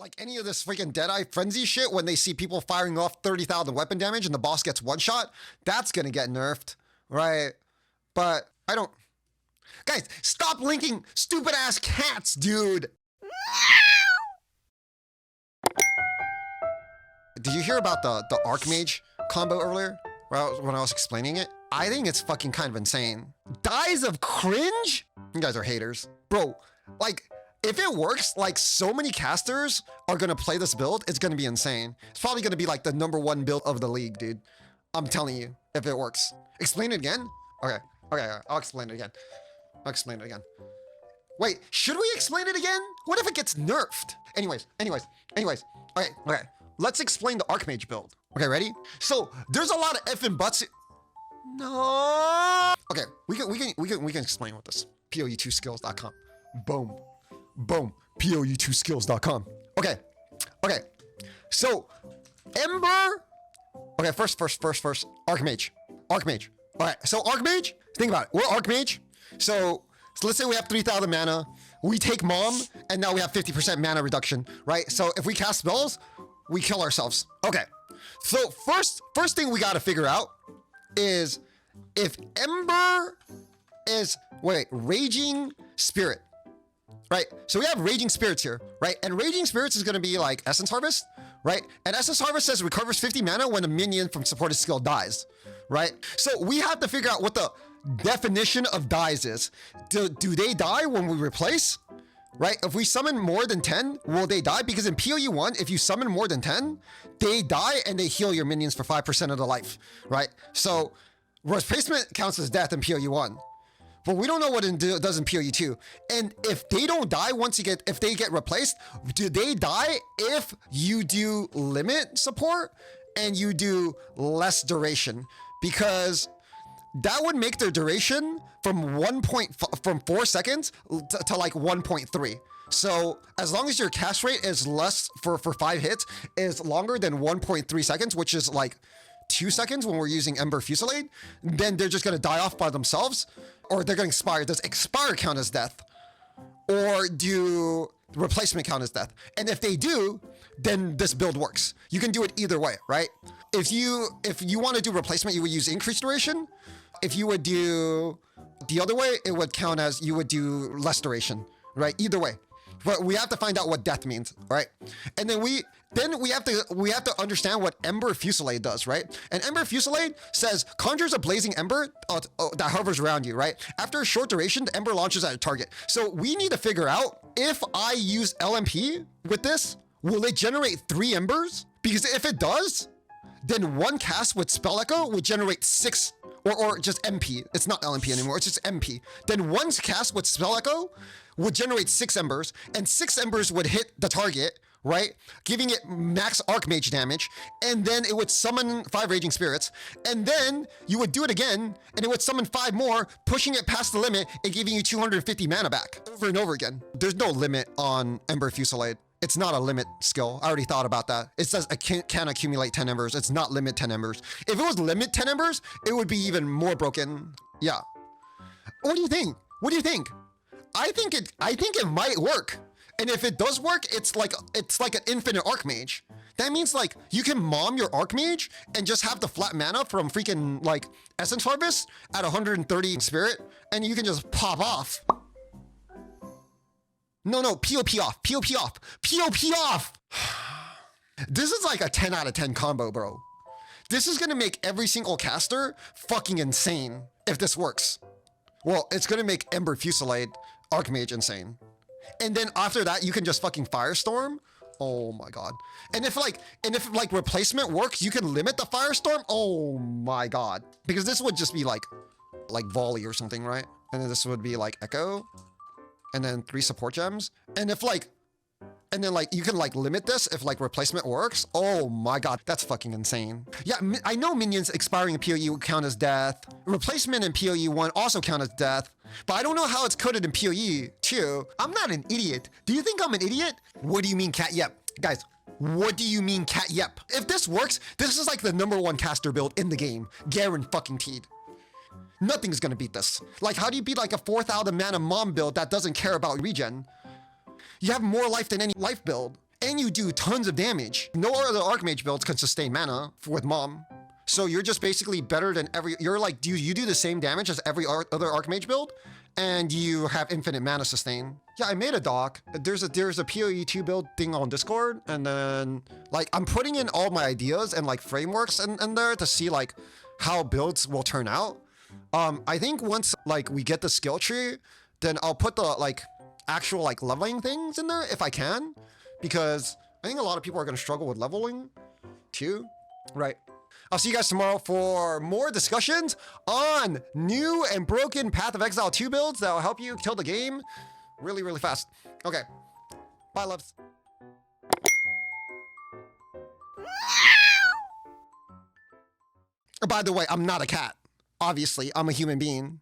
Like any of this freaking Deadeye Frenzy shit when they see people firing off 30,000 weapon damage and the boss gets one shot, that's gonna get nerfed, right? But I don't... Guys, stop linking stupid ass cats, dude! Did you hear about the Archmage combo earlier? When I was explaining it? I think it's fucking kind of insane. Dies of cringe? You guys are haters. Bro, like, if it works, like, so many casters are gonna play this build, it's gonna be insane. It's probably gonna be like the #1 build of the league, dude. I'm telling you, if it works. Explain it again? Okay, I'll explain it again. Wait, should we explain it again? What if it gets nerfed? Anyways. Okay. Let's explain the Archmage build. Okay, ready? So, there's a lot of effing buts. No. Okay, we can explain with this. PoE2skills.com. Boom. PoE2skills.com. Okay. So, Ember. Okay, first. Archmage. All right. So Archmage. Think about it. We're Archmage. So let's say we have 3,000 mana. We take Mom, and now we have 50% mana reduction, right? So if we cast spells, we kill ourselves. Okay. So first thing we got to figure out is if Ember is Raging Spirit, right? So we have Raging Spirits here, right? And Raging Spirits is going to be like Essence Harvest, right? And Essence Harvest says recovers 50 mana when a minion from supported skill dies, right? So we have to figure out what the definition of dies is. Do they die when we replace? Right? If we summon more than 10, will they die? Because in PoE 1, if you summon more than 10, they die and they heal your minions for 5% of the life, right? So replacement counts as death in PoE 1. But we don't know what it does in PoE 2. And if they don't die if they get replaced, do they die if you do limit support and you do less duration? Because that would make their duration from 4 seconds to like 1.3. So as long as your cast rate is less for 5 hits is longer than 1.3 seconds, which is like 2 seconds when we're using Ember Fusillade, then they're just gonna die off by themselves, or they're gonna expire. Does expire count as death? Or do replacement count as death? And if they do, then this build works. You can do it either way, right? If you want to do replacement, you would use increased duration. If you would do the other way, it would count as you would do less duration, right? Either way. But we have to find out what death means, right? And then we have to understand what Ember Fusillade does, right? And Ember Fusillade says conjures a blazing ember that hovers around you, right? After a short duration, the ember launches at a target. So we need to figure out if I use LMP with this, will it generate 3 embers? Because if it does, then one cast with Spell Echo would generate 6, or just MP. It's not LMP anymore, it's just MP. Then one cast with Spell Echo would generate 6 embers, and 6 embers would hit the target, right? Giving it max Archmage damage, and then it would summon 5 Raging Spirits, and then you would do it again, and it would summon 5 more, pushing it past the limit and giving you 250 mana back, over and over again. There's no limit on Ember Fusillade. It's not a limit skill. I already thought about that. It says I can accumulate 10 embers. It's not limit 10 embers. If it was limit 10 embers, it would be even more broken. Yeah. What do you think? I think it might work. And if it does work, it's like an infinite Archmage. That means like you can mom your Archmage and just have the flat mana from freaking like Essence Harvest at 130 spirit, and you can just pop off. No, POP off. This is like a 10 out of 10 combo, bro. This is gonna make every single caster fucking insane if this works. Well, it's gonna make Ember Fusillade Archmage insane. And then after that, you can just fucking Firestorm. Oh my god. And if replacement works, you can limit the Firestorm. Oh my god. Because this would just be like volley or something, right? And then this would be like echo. And then 3 support gems. And if you can limit this if replacement works. Oh my god, that's fucking insane. Yeah, I know minions expiring in PoE count as death. Replacement in PoE 1 also count as death. But I don't know how it's coded in PoE 2. I'm not an idiot. Do you think I'm an idiot? What do you mean, Cat Yep? Guys, what do you mean, Cat Yep? If this works, this is like the #1 caster build in the game. Guaranteed. Nothing's gonna beat this. Like, how do you beat like a 4,000 mana mom build that doesn't care about regen? You have more life than any life build. and you do tons of damage. No other Archmage builds can sustain mana with Mom. So you're just basically better than you're like, you do the same damage as every other Archmage build, and you have infinite mana sustain. Yeah, I made a doc. There's a PoE 2 build thing on Discord, and then like I'm putting in all my ideas and like frameworks in there to see like how builds will turn out. I think once like we get the skill tree, then I'll put the like actual like leveling things in there if I can, because I think a lot of people are going to struggle with leveling too. Right. I'll see you guys tomorrow for more discussions on new and broken Path of Exile 2 builds that will help you kill the game really, really fast. Okay. Bye, loves. By the way, I'm not a cat. Obviously, I'm a human being.